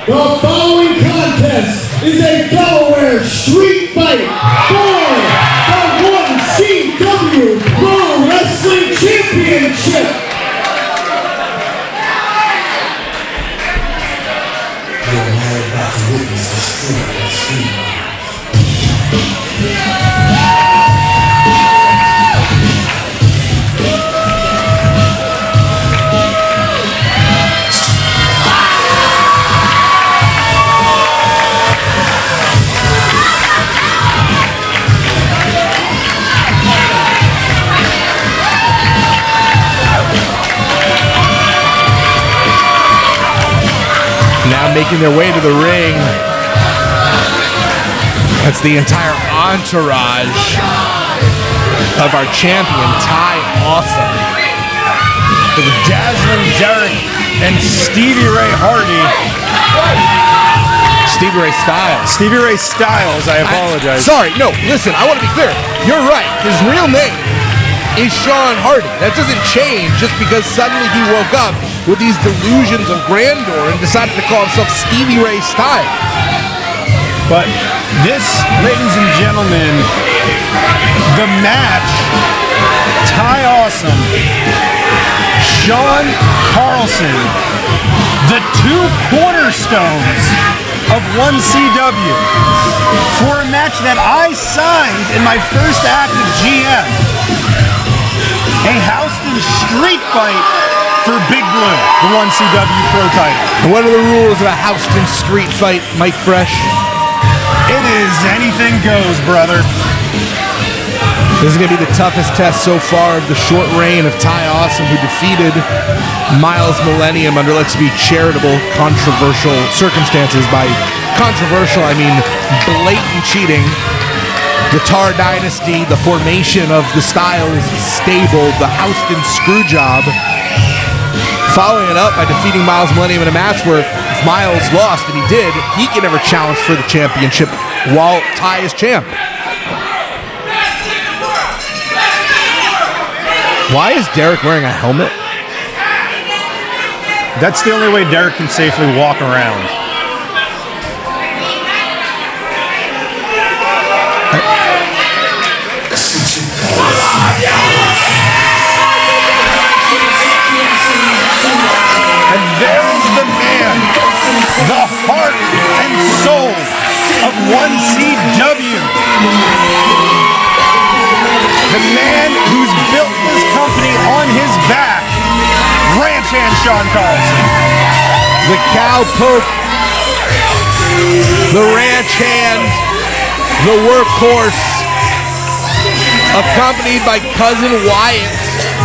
The following contest is a Delaware street fight for the 1CW Pro Wrestling Championship. You're now about to witness the strength of street. Now making their way to the ring. That's the entire entourage of our champion, Ty Awesome. With Dazzling Derek and Stevie Ray Hardy. Stevie Ray Styles. Stevie Ray Styles, I apologize. Sorry, no, listen, I want to be clear. You're right. His real name is Shawn Hardy. That doesn't change just because suddenly he woke up with these delusions of grandeur and decided to call himself Stevie Ray Styles. But this, ladies and gentlemen, the match, Ty Awesome, Shawn Carlson, the two cornerstones of 1CW, for a match that I signed in my first active GM. A Houston street fight for Big Blue, the 1CW Pro title. And what are the rules of a Houston street fight, Mike Fresh? It is anything goes, brother. This is going to be the toughest test so far of the short reign of Ty Awesome, who defeated Miles Millennium under, let's be charitable, controversial circumstances. By controversial, I mean blatant cheating. The Tar Dynasty, the formation of the Styles stable, the Houston Screwjob. Following it up by defeating Miles Millennium in a match where if Miles lost, and he did, he can never challenge for the championship while Ty is champ. Why is Derek wearing a helmet? That's the only way Derek can safely walk around. And there's the man, the heart and soul of 1CW. The man who's built this company on his back, Ranch Hand Shawn Carlson. The cowpoke, the ranch hand, the workhorse, accompanied by Cousin Wyatt,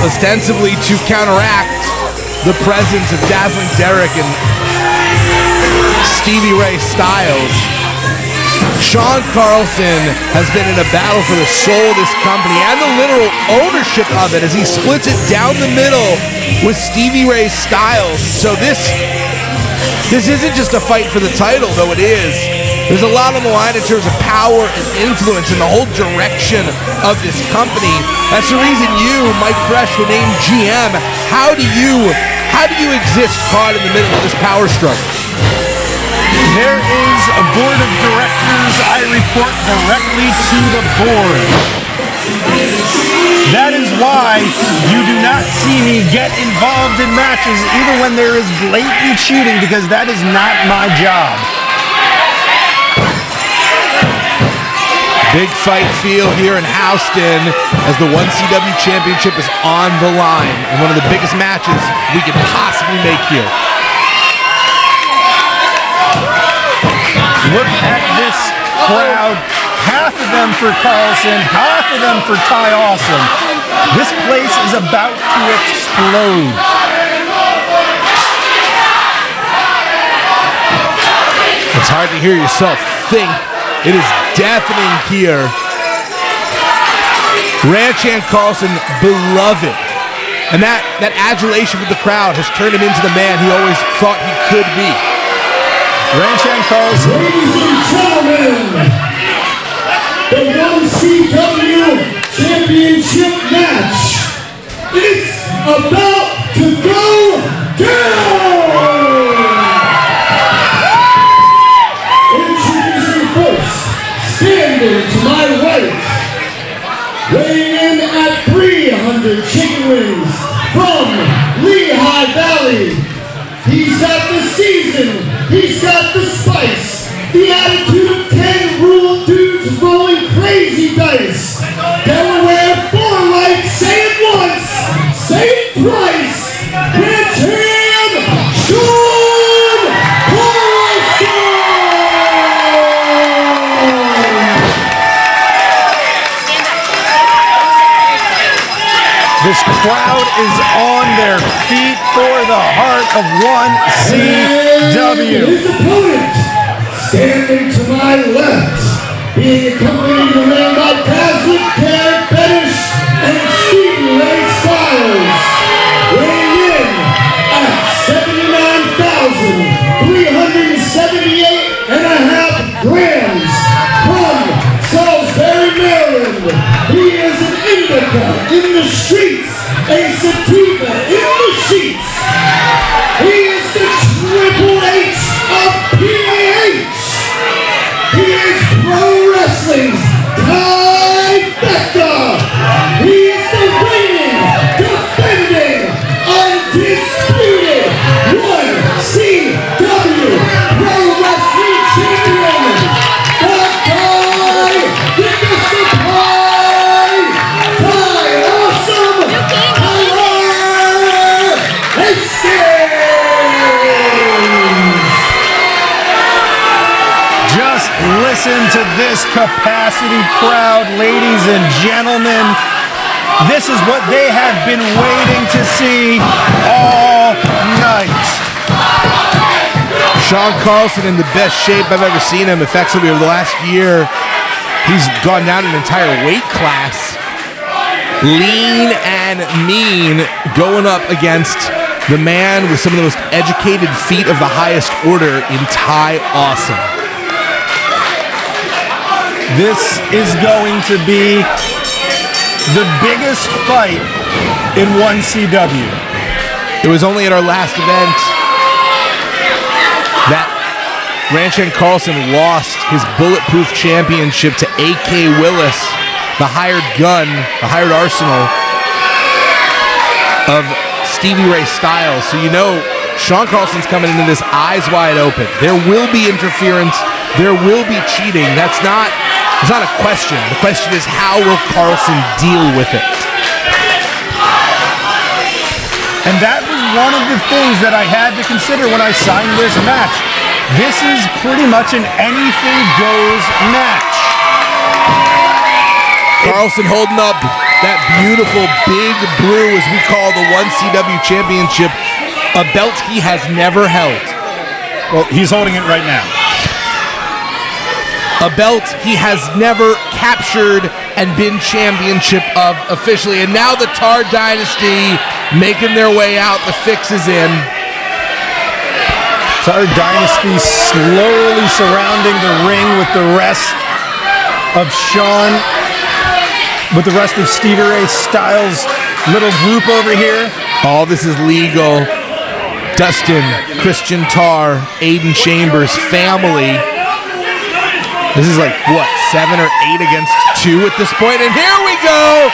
ostensibly to counteract the presence of Dazzling Derek and Stevie Ray Styles. Shawn Carlson has been in a battle for the soul of this company and the literal ownership of it as he splits it down the middle with Stevie Ray Styles. So this isn't just a fight for the title, though it is. There's a lot on the line in terms of power and influence and the whole direction of this company. That's the reason you, Mike Fresh, were named GM. How do you exist caught in the middle of this power struggle? There is a board of directors. I report directly to the board. That is why you do not see me get involved in matches, even when there is blatant cheating, because that is not my job. Big fight feel here in Houston as the 1CW Championship is on the line in one of the biggest matches we could possibly make here. Look at this crowd. Half of them for Carlson, half of them for Ty Awesome. This place is about to explode. It's hard to hear yourself think. It is deafening here. Ranch Hand Carlson, beloved. And that adulation from the crowd has turned him into the man he always thought he could be. Ranch Hand Carlson. Ladies and gentlemen, the 1CW Championship match. It's about to go down! Standing to my right, weighing in at 300 chicken wings from Lehigh Valley. He's got the season, he's got the spice, the attitude of 10 rule dudes rolling crazy dice. Delaware for life, say it once, say it twice. It's him, Shawn Carlson! This crowd is on their feet for the heart of 1CW. His opponent, standing to my left, being accompanied in the ring by Dazzling Derek Bettish and Stevie Ray Styles, weighing in at 79,378.5 grams from Salisbury, Maryland. He is an indica in the streets, a sativa in the sheets. He is the Triple H of PAH. He is pro wrestling's trifecta. He is the reigning, defending, undisputed 1CW Pro Wrestling Champion. The guy with the supply, Ty Awesome, Just listen to this capacity crowd, ladies and gentlemen. This is what they have been waiting to see all night. Shawn Carlson in the best shape I've ever seen him. Effectively over the last year, he's gone down an entire weight class. Lean and mean, going up against the man with some of the most educated feet of the highest order in Ty Awesome. This is going to be the biggest fight in 1CW. It was only at our last event that Rancho Carlson lost his Bulletproof Championship to A.K. Willis, the hired gun, the hired arsenal of Stevie Ray Styles. So you know Shawn Carlson's coming into this eyes wide open. There will be interference. There will be cheating. It's not a question. The question is, how will Carlson deal with it? And that was one of the things that I had to consider when I signed this match. This is pretty much an anything goes match. Carlson holding up that beautiful big brew, as we call the 1CW Championship, a belt he has never held. Well, he's holding it right now. A belt he has never captured and been championship of officially. And now the Tar Dynasty making their way out. The fix is in. Tar Dynasty slowly surrounding the ring with the rest of Shawn, with the rest of Stevie Ray Styles' little group over here. All this is legal. Dustin, Christian Tar, Aiden Chambers, family. This is like, what, 7 or 8 against 2 at this point? And here we go!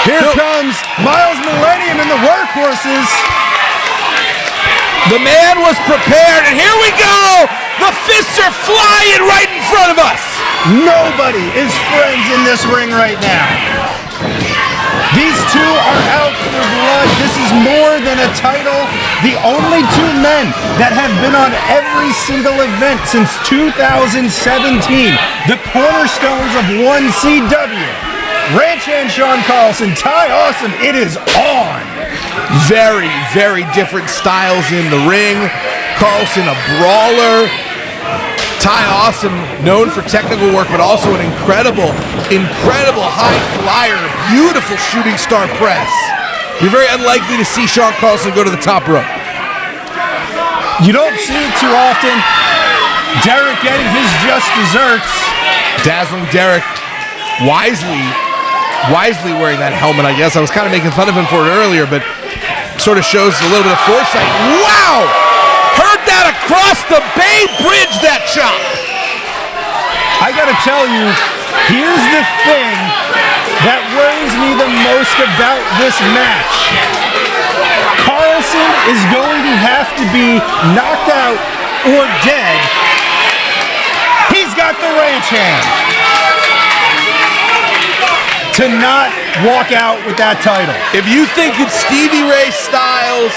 Here comes Miles Millennium and the Workhorses. The man was prepared, and here we go! The fists are flying right in front of us! Nobody is friends in this ring right now. These two are out for blood. This is more than a title. The only two men that have been on every single event since 2017. The cornerstones of 1CW. Ranch and Shawn Carlson, Ty Awesome, it is on. Very, very different styles in the ring. Carlson, a brawler. Ty Awesome, known for technical work, but also an incredible high flyer, beautiful shooting star press. You're very unlikely to see Shawn Carlson go to the top rope. You don't see it too often. Derek getting his just desserts. Dazzling Derek, wisely wearing that helmet, I guess. I was kind of making fun of him for it earlier, but sort of shows a little bit of foresight. Wow! Heard that across the Bay Bridge, that chop. I I gotta tell you, here's the thing that worries me the most about this match. Carlson is going to have to be knocked out or dead. He's got the ranch hand to not walk out with that title. If you think that Stevie Ray Styles,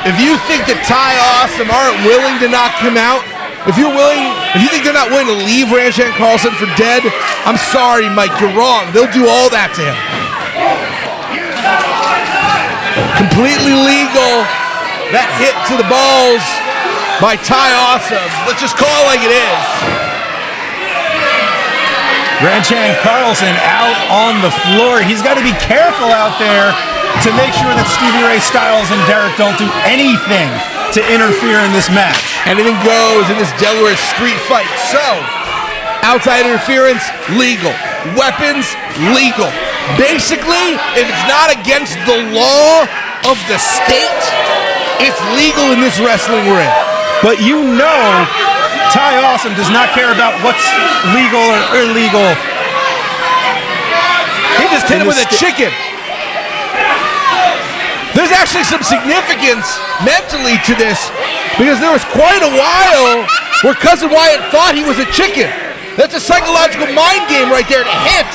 if you think that Ty Awesome aren't willing to knock him out, if you think they're not willing to leave Ranch Hand Carlson for dead, I'm sorry, Mike, you're wrong. They'll do all that to him. Completely legal. That hit to the balls by Ty Awesome. Let's just call it like it is. Ranch Hand Carlson out on the floor. He's got to be careful out there to make sure that Stevie Ray Styles and Derek don't do anything to interfere in this match. Anything goes in this Delaware street fight. So, outside interference, legal. Weapons, legal. Basically, if it's not against the law of the state, it's legal in this wrestling ring. But you know, Ty Awesome does not care about what's legal or illegal. He just hit him with a chicken. There's actually some significance mentally to this, because there was quite a while where Cousin Wyatt thought he was a chicken. That's a psychological mind game right there to hit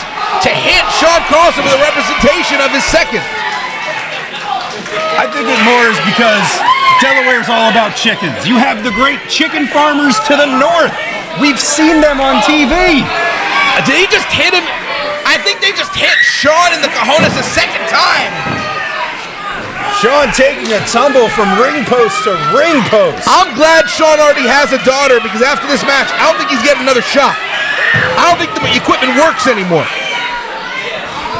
Shawn Carlson with a representation of his second. I think it more is because Delaware's all about chickens. You have the great chicken farmers to the north. We've seen them on TV. Did he just hit him? I think they just hit Shawn in the cojones a second time. Shawn taking a tumble from ring post to ring post. I'm glad Shawn already has a daughter, because after this match, I don't think he's getting another shot. I don't think the equipment works anymore.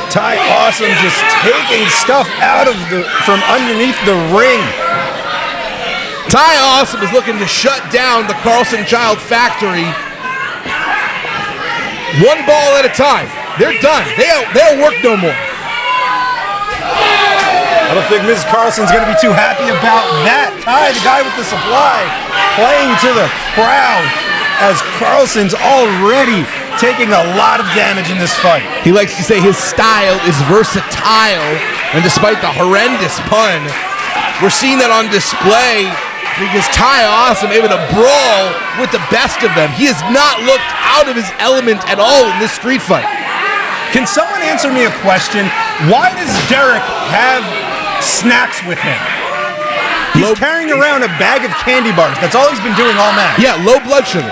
Ty Awesome just taking stuff out of from underneath the ring. Ty Awesome is looking to shut down the Carlson Child Factory. One ball at a time. They're done. They'll work no more. I don't think Mrs. Carlson's going to be too happy about that. Ty, the guy with the supply, playing to the crowd as Carlson's already taking a lot of damage in this fight. He likes to say his style is versatile, and despite the horrendous pun, we're seeing that on display because Ty Awesome able to brawl with the best of them. He has not looked out of his element at all in this street fight. Can someone answer me a question? Why does Derek have snacks with him? He's carrying around a bag of candy bars. That's all he's been doing all match. Yeah, low blood sugar.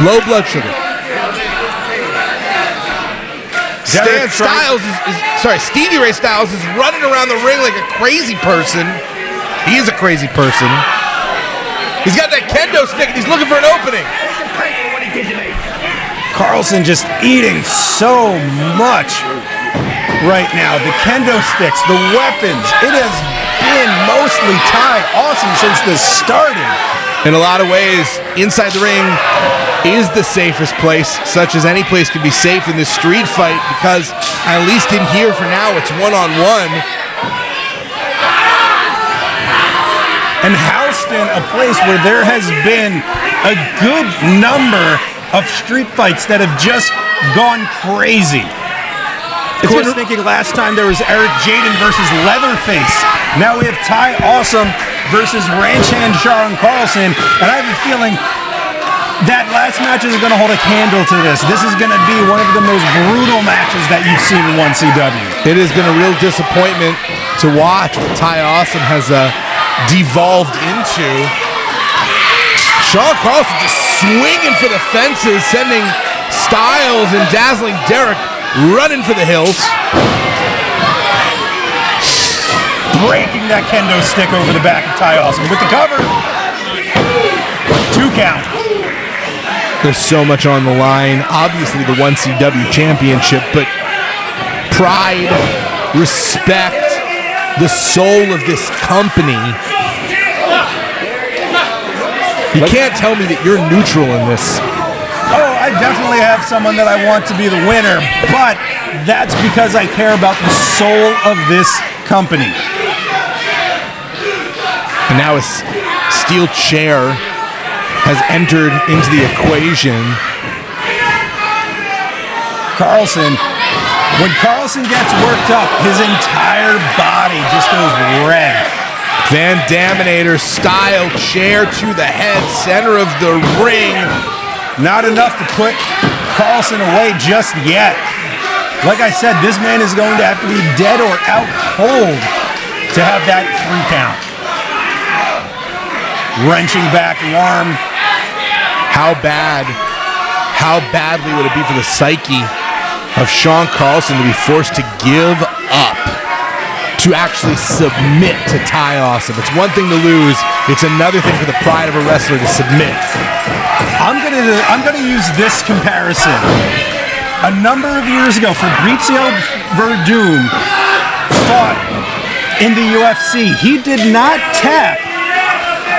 Low blood sugar. Stevie Ray Styles is running around the ring like a crazy person. He is a crazy person. He's got that kendo stick and he's looking for an opening. Carlson just eating so much right now. The kendo sticks, the weapons. It has been mostly Ty Awesome since this started. In a lot of ways, inside the ring is the safest place, such as any place can be safe in this street fight, because at least in here for now, it's one-on-one. And Houston, a place where there has been a good number of street fights that have just gone crazy. Of course, thinking last time there was Eric Jaden versus Leatherface. Now we have Ty Awesome versus Ranch Hand Shawn Carlson, and I have a feeling that last match isn't going to hold a candle to this. This is going to be one of the most brutal matches that you've seen in 1CW. It has been a real disappointment to watch what Ty Awesome has devolved into. Shawn Carlson just swinging for the fences, sending Styles and dazzling Derek running for the hills. Breaking that kendo stick over the back of Ty Awesome with the cover. 2 count. There's so much on the line. Obviously the 1CW championship, but pride, respect, the soul of this company. You can't tell me that you're neutral in this. Oh, I definitely have someone that I want to be the winner, but that's because I care about the soul of this company. And now a steel chair has entered into the equation. Carlson, when Carlson gets worked up, his entire body just goes red. Van Daminator style chair to the head, center of the ring. Not enough to put Carlson away just yet. Like I said, this man is going to have to be dead or out cold to have that 3 count. Wrenching back the arm. How badly would it be for the psyche of Shawn Carlson to be forced to give up, to actually submit to Ty Awesome? It's one thing to lose, it's another thing for the pride of a wrestler to submit. I'm gonna use this comparison. A number of years ago, Fabrizio Verdun fought in the UFC. He did not tap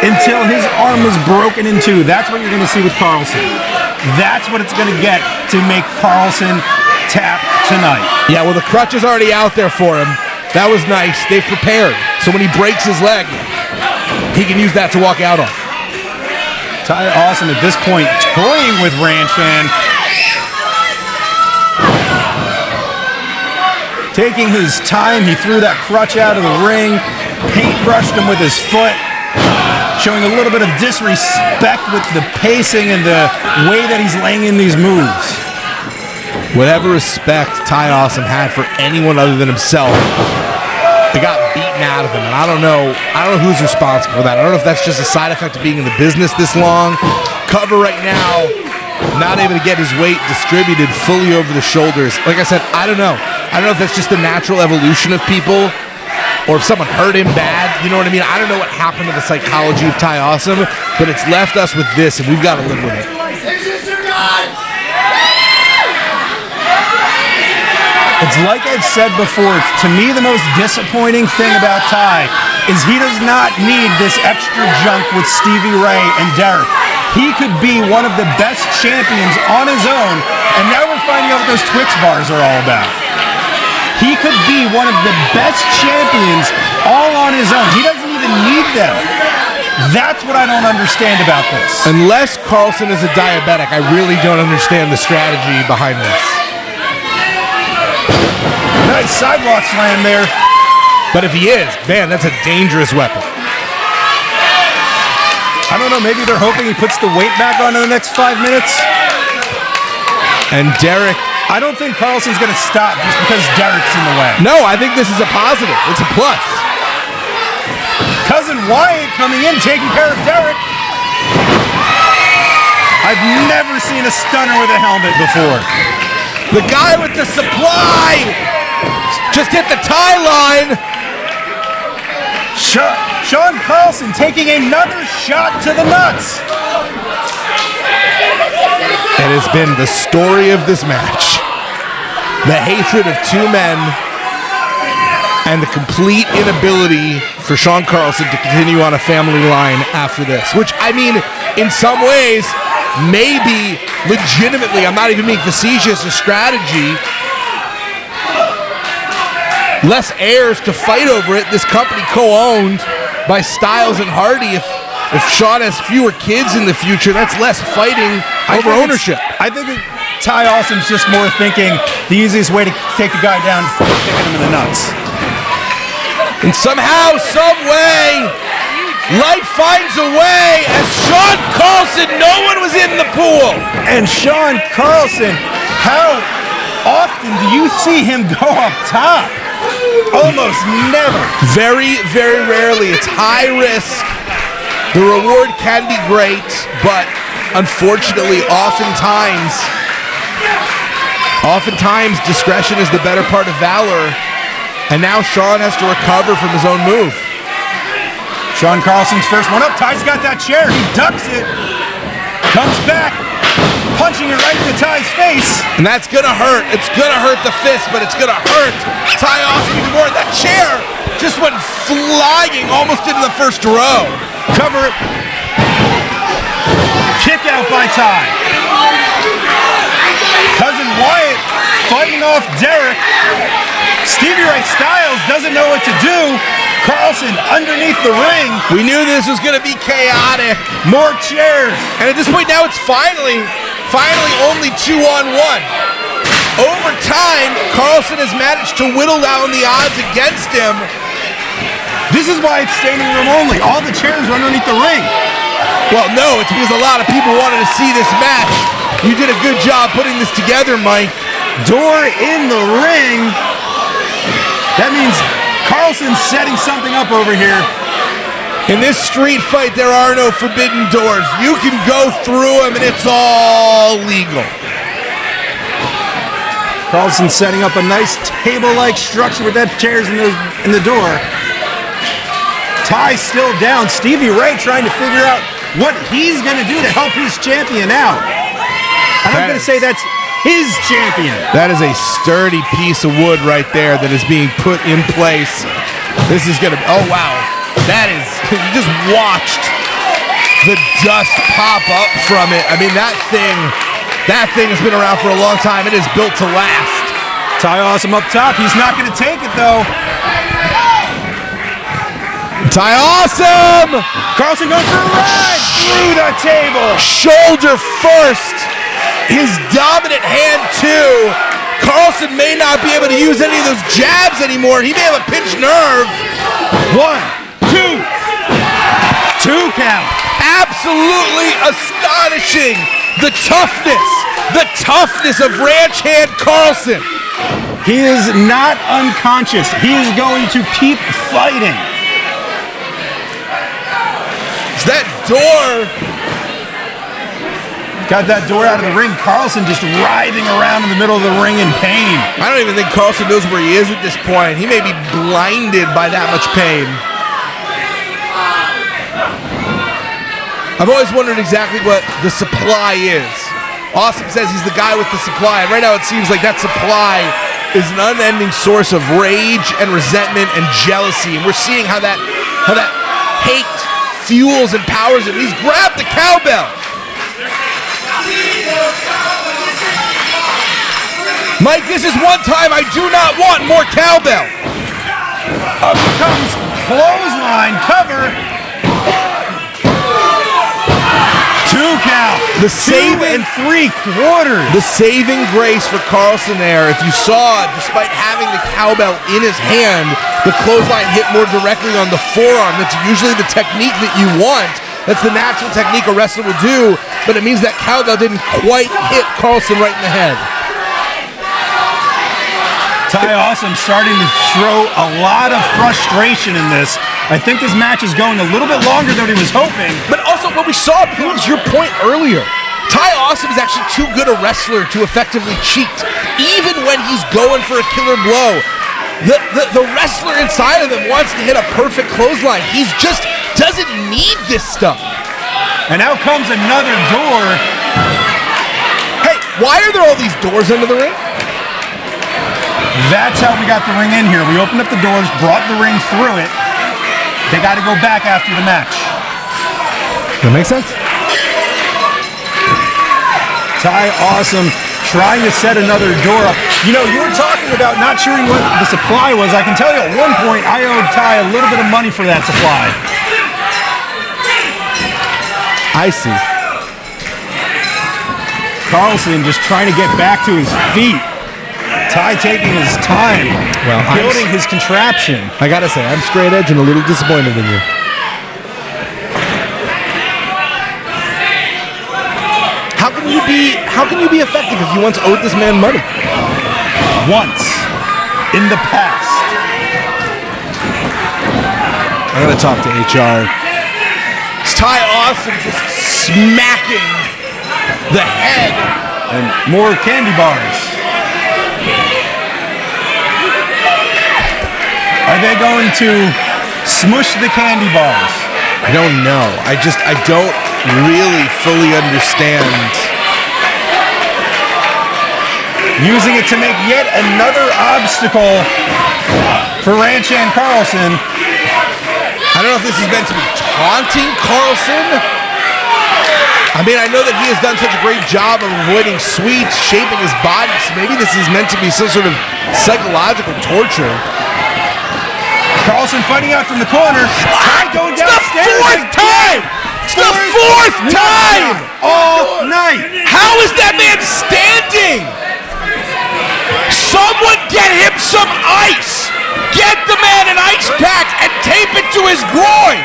until his arm was broken in 2. That's what you're going to see with Carlson. That's what it's going to get to make Carlson tap tonight. Yeah, well, the crutch is already out there for him. That was nice. They've prepared. So when he breaks his leg, he can use that to walk out on. Ty Awesome at this point toying with Ranchan. Taking his time, he threw that crutch out of the ring, paintbrushed him with his foot, showing a little bit of disrespect with the pacing and the way that he's laying in these moves. Whatever respect Ty Awesome had for anyone other than himself, it got beaten out of him. And I don't know who's responsible for that. I don't know if that's just a side effect of being in the business this long. Cover right now, not able to get his weight distributed fully over the shoulders. Like I said, I don't know. I don't know if that's just the natural evolution of people, or if someone hurt him bad, you know what I mean? I don't know what happened to the psychology of Ty Awesome, but it's left us with this, and we've got to live with it. It's like I've said before, to me the most disappointing thing about Ty is he does not need this extra junk with Stevie Ray and Derek. He could be one of the best champions on his own, and now we're finding out what those Twix bars are all about. He could be one of the best champions all on his own. He doesn't even need them. That's what I don't understand about this. Unless Carlson is a diabetic, I really don't understand the strategy behind this. Nice sidewalk slam there. But if he is, man, that's a dangerous weapon. I don't know, maybe they're hoping he puts the weight back on in the next 5 minutes. And Derek... I don't think Carlson's going to stop just because Derek's in the way. No, I think this is a positive. It's a plus. Cousin Wyatt coming in, taking care of Derek. I've never seen a stunner with a helmet before. The guy with the supply just hit the tie line. Shawn Carlson taking another shot to the nuts. It has been the story of this match. The hatred of two men and the complete inability for Shawn Carlson to continue on a family line after this. Which, I mean, in some ways, maybe legitimately, I'm not even being facetious, a strategy. Less heirs to fight over it. This company co-owned by Styles and Hardy. If Shawn has fewer kids in the future, that's less fighting over ownership. I think Ty Awesome's just more thinking the easiest way to take a guy down is to kick him in the nuts. And somehow, some way, life finds a way as Shawn Carlson, no one was in the pool. And Shawn Carlson, how often do you see him go up top? Almost never. Very, very rarely. It's high risk. The reward can be great, but unfortunately, oftentimes discretion is the better part of valor. And now Shawn has to recover from his own move. Shawn Carlson's first one up. Ty's got that chair. He ducks it. Comes back. Punching it right into Ty's face. And that's going to hurt. It's going to hurt the fist, but it's going to hurt Ty Awesome even more. That chair just went flying almost into the first row. Cover it. Kick out by Ty. Cousin Wyatt fighting off Derek. Stevie Ray Styles doesn't know what to do. Carlson underneath the ring. We knew this was going to be chaotic. More chairs. And at this point now it's finally only 2-on-1. Over time, Carlson has managed to whittle down the odds against him. This is why it's standing room only. All the chairs are underneath the ring. Well, no, it's because a lot of people wanted to see this match. You did a good job putting this together, Mike. Door in the ring. That means Carlson's setting something up over here. In this street fight, there are no forbidden doors. You can go through them and it's all legal. Carlson setting up a nice table-like structure with that chairs in the door. Ty still down. Stevie Ray trying to figure out what he's going to do to help his champion out. And I'm going to say that's his champion. That is a sturdy piece of wood right there that is being put in place. This is going to, oh wow. That is, you just watched the dust pop up from it. I mean, that thing has been around for a long time. It is built to last. Ty Awesome up top. He's not going to take it though. Ty Awesome! Carlson going for a ride through the table. Shoulder first. His dominant hand too. Carlson may not be able to use any of those jabs anymore. He may have a pinched nerve. 1, 2. 2 count. Absolutely astonishing. The toughness of ranch hand Carlson. He is not unconscious. He is going to keep fighting. It's that door. Got that door out of the ring. Carlson just writhing around in the middle of the ring in pain. I don't even think Carlson knows where he is at this point. He may be blinded by that much pain. I've always wondered exactly what the supply is. Awesome says he's the guy with the supply. And right now it seems like that supply is an unending source of rage and resentment and jealousy. And we're seeing how that hate fuels and powers him. He's grabbed the cowbell. Mike, this is one time I do not want more cowbell. Up comes clothesline cover. 2 count. The saving 2 3/4. The saving grace for Carlson there, if you saw, despite having the cowbell in his hand, the clothesline hit more directly on the forearm. That's usually the technique that you want. That's the natural technique a wrestler will do, but it means that cowbell didn't quite hit Carlson right in the head. Ty Awesome starting to show a lot of frustration in this. I think this match is going a little bit longer than he was hoping. But also what we saw proves your point earlier. Ty Awesome is actually too good a wrestler to effectively cheat, even when he's going for a killer blow. The wrestler inside of him wants to hit a perfect clothesline. He just doesn't need this stuff. And out comes another door. Hey, why are there all these doors under the ring? That's how we got the ring in here. We opened up the doors, brought the ring through it. They got to go back after the match. That makes sense. Ty Awesome trying to set another door up. You know, you were talking about not sure what the supply was. I can tell you at one point I owed Ty a little bit of money for that supply. I see. Carlson just trying to get back to his feet. Ty taking his time, building his contraption. I gotta say, I'm straight edge and a little disappointed in you. How can you be effective if you once owed this man money? Once in the past. I gotta talk to HR. It's Ty Awesome just smacking the head. And more candy bars. Are they going to smush the candy bars? I don't know. I don't really fully understand. Using it to make yet another obstacle for Ranch and Carlson. I don't know if this is meant to be taunting Carlson. I mean, I know that he has done such a great job of avoiding sweets, shaping his body, so maybe this is meant to be some sort of psychological torture. Carlson fighting out from the corner. Ty going downstairs. The fourth time! It's the fourth time! All night. How is that man standing? Someone get him some ice! Get the man an ice pack and tape it to his groin!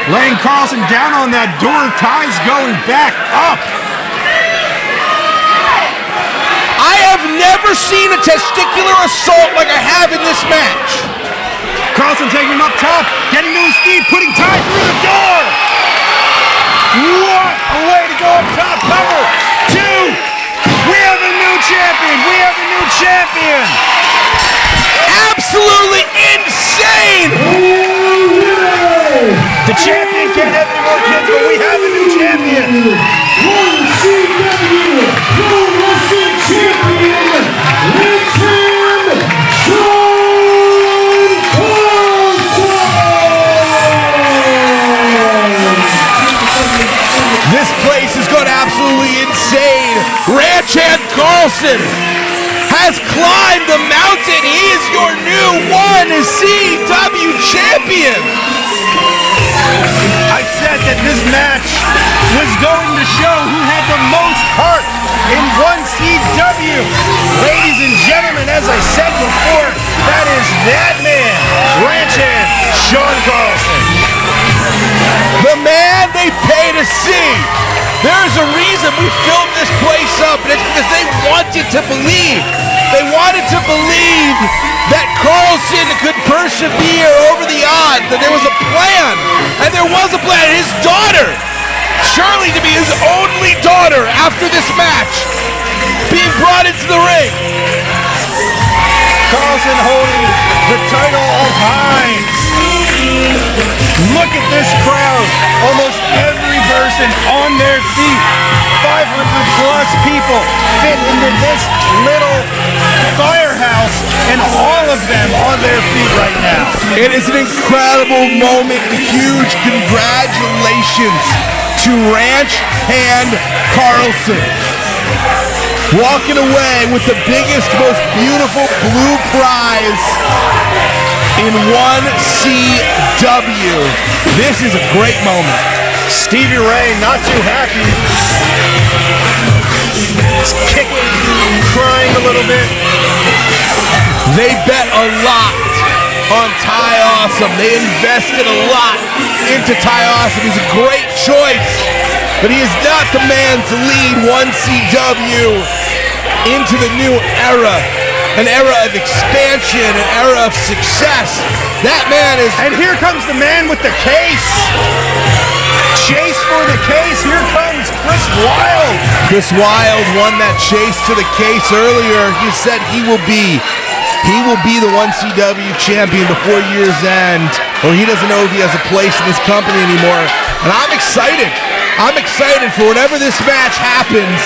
Laying Carlson down on that door. Ty's going back up. I have never seen a testicular assault like I have in this match. Carlson taking him up top, getting to his feet, putting Ty through the door. What a way to go up top. Cover. 2. We have a new champion. We have a new champion. Absolutely insane! The champion can't have any more kids, but we have a new champion. OCW Pro Wrestling Champion, Richard Shawn Carlson! This place has gone absolutely insane. Ranch Hand Carlson has climbed the mountain. He is your new 1CW champion. I said that this match was going to show who had the most heart in 1CW. Ladies and gentlemen, as I said before, that is that man, Ranch Hand Shawn Carlson. The man they pay to see. There's a reason we filmed this place up, and it's because they wanted to believe. They wanted to believe that Carlson could persevere over the odds, that there was a plan, and there was a plan. His daughter, surely to be his only daughter after this match, being brought into the ring. Carlson holding the title up high. Look at this crowd. Almost every person on their feet. 500 plus people fit into this little firehouse, and all of them on their feet right now. It is an incredible moment. Huge congratulations to Ranch Hand Carlson. Walking away with the biggest, most beautiful blue prize in 1CW. This is a great moment. Stevie Ray not too happy. He's kicking, crying a little bit. They bet a lot on Ty Awesome. They invested a lot into Ty Awesome. He's a great choice, but he is not the man to lead 1CW into the new era. An era of expansion, an era of success. That man is... And here comes the man with the case. Chase for the case. Here comes Chris Wilde. Chris Wilde won that chase to the case earlier. He said he will be the 1CW champion before year's end, or he doesn't know if he has a place in this company anymore. And I'm excited. I'm excited for whenever this match happens.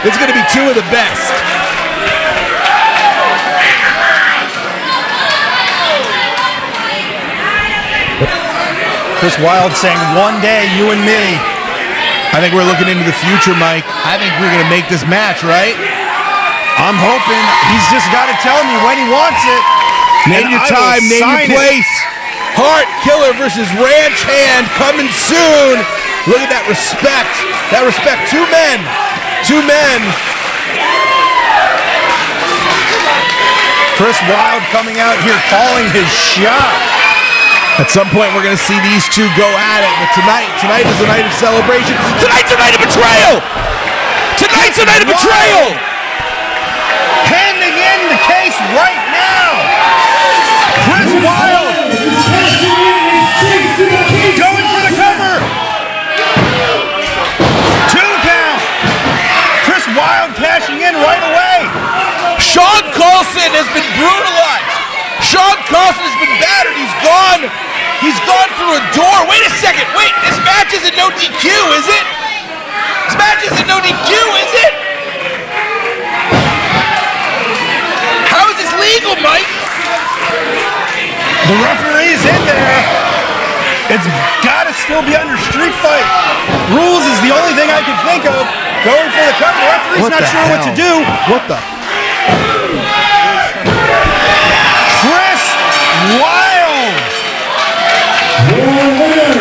It's going to be two of the best. Chris Wilde saying, one day, you and me. I think we're looking into the future, Mike. I think we're going to make this match, right? I'm hoping. He's just got to tell me when he wants it. Name your time, name your place. Heart Killer versus Ranch Hand coming soon. Look at that respect. That respect. Two men. Two men. Chris Wilde coming out here calling his shot. At some point, we're going to see these two go at it. But tonight is a night of celebration. Tonight's a night of betrayal. Tonight's a night of betrayal. Handing in the case right now. Chris Wilde going for the cover. 2 count. Chris Wilde cashing in right away. Shawn Carlson has been brutalized. Shawn Carlson has been battered. He's gone through a door. Wait a second. Wait, this match isn't no DQ, is it? This match isn't no DQ, is it? How is this legal, Mike? The referee's in there. It's got to still be under street fight. Rules is the only thing I can think of. Going for the cover. Referee's not sure what to do. What the? wild. Your winner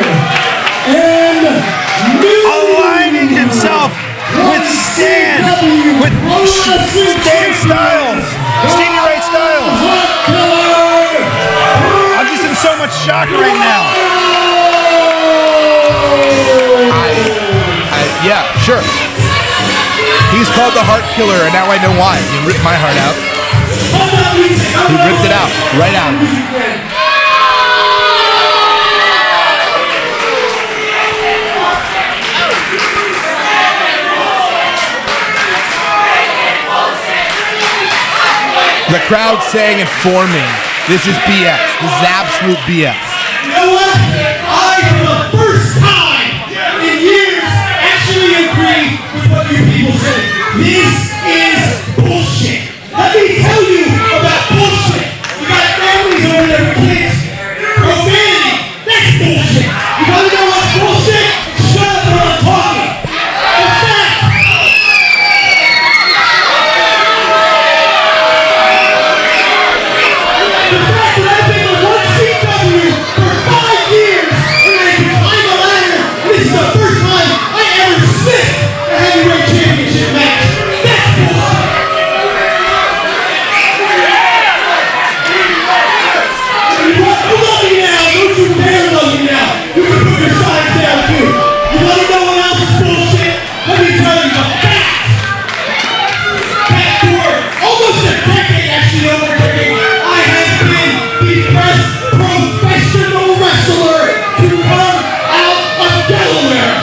and new Aligning himself with Stan Styles. Stevie Ray Styles. I'm just in so much shock right now. Yeah, sure. He's called the Heart Killer, and now I know why. He ripped my heart out. He ripped it out, right out. The crowd saying and forming, this is BS. This is absolute BS. You know what? I, for the first time in years, actually agree with what you people say. This is bullshit. Let me tell you about bullshit. You got families over there with kids. Profanity. That's bullshit. You want to know what's bullshit? Shut up when I'm talking. In fact, that I've been the 1CW for 5 years and I can climb a ladder, this is the first time I ever sniffed a heavyweight championship match. That's bullshit. You love me now, don't you dare love me now. You can put your signs down too. You want to know what else is bullshit? Let me tell you the facts. Back for almost a decade, actually over a decade, I have been the first professional wrestler to come out of Delaware.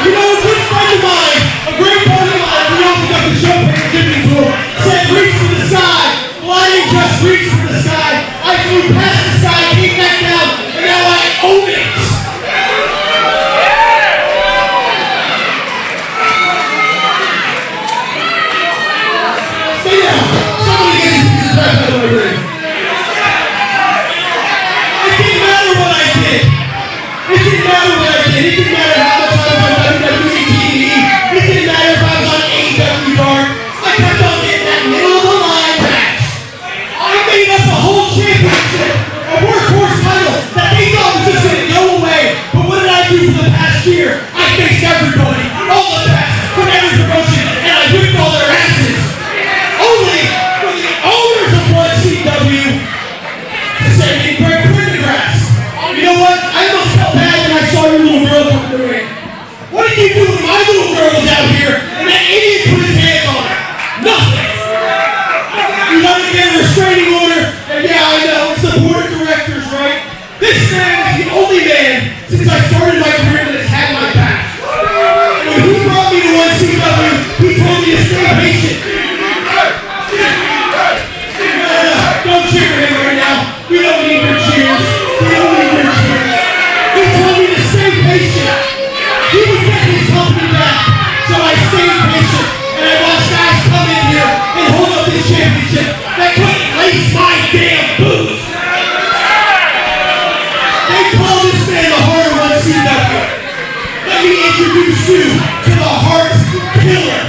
You know, a good friend of mine, a great buddy of mine, we opened up the show page and giving to him, said reach for the sky. Well, I didn't just reach for the sky. I flew past the sky, came back down, and now I own it. Stay down. Somebody get these pieces back out of my ring. It didn't matter what I did. It didn't matter what I did. It didn't matter how much I was on WWE TV. It didn't matter if I was on AEW Dark. I kept on getting that middle of the line match. I made up a whole championship, a workhorse title that they thought was just going to go away. But what did I do for the past year? I faced everybody, all the best, from every promotion, and I whipped all their asses. Only for the owners of 1CW to say they break grass. You know what? I almost felt bad when I saw your little girl come to the ring. What did you do when my little girl was out here and that idiot put his hands on her? Nothing. You let me get a restraining order, and yeah, I know, it's the board of directors, right? This man is the only man since I started my career that has had my back. When he brought me to 1CW, he told me to stay patient. Don't cheer for him right now. We don't need your cheers. We don't need your cheers. He told me to stay patient. He would get his company back, so I stayed patient. And I watched guys come in here and hold up this championship that couldn't lace my damn boots. They call this man the Heart of 1CW. Let me introduce you to the Heart Killer.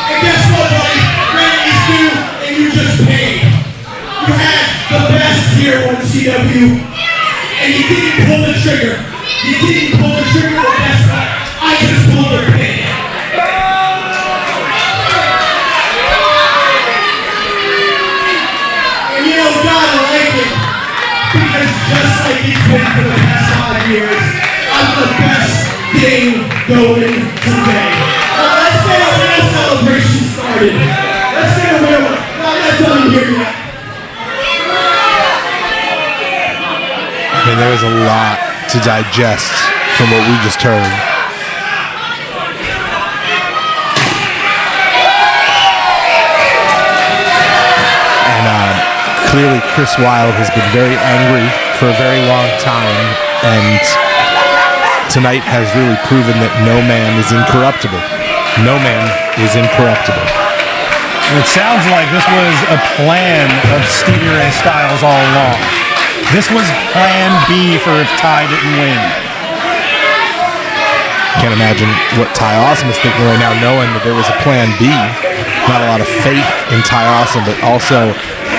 And guess what, buddy? Rent is due, and you just paid. You had the best here on CW, and you didn't pull the trigger. You didn't pull the trigger the best time. I just pulled the pin. And you know, God, I like it, because just like it's been for the past 5 years, I'm the best thing going today. Now, let's get a real celebration started. Let's get a real one. No, I'm not done here yet. I mean, there was a lot to digest from what we just heard. And clearly Chris Wilde has been very angry for a very long time, and tonight has really proven that no man is incorruptible. No man is incorruptible. It sounds like this was a plan of Stevie Ray Styles all along. This was plan B for if Ty didn't win. Can't imagine what Ty Awesome is thinking right now, knowing that there was a plan B. Not a lot of faith in Ty Awesome, but also,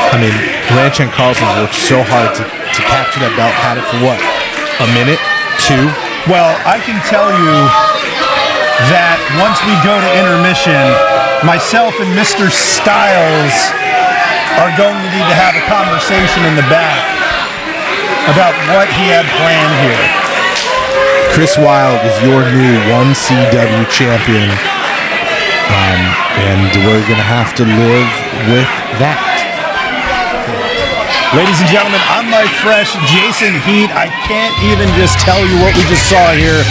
I mean, Ranch and Carlson worked so hard to capture that belt. Had it for what? A minute? 2? Well, I can tell you that once we go to intermission, myself and Mr. Styles are going to need to have a conversation in the back about what he had planned here. Chris Wilde is your new 1CW champion, and we're going to have to live with that. Ladies and gentlemen, I'm Mike Fresh, Jason Heat. I can't even just tell you what we just saw here.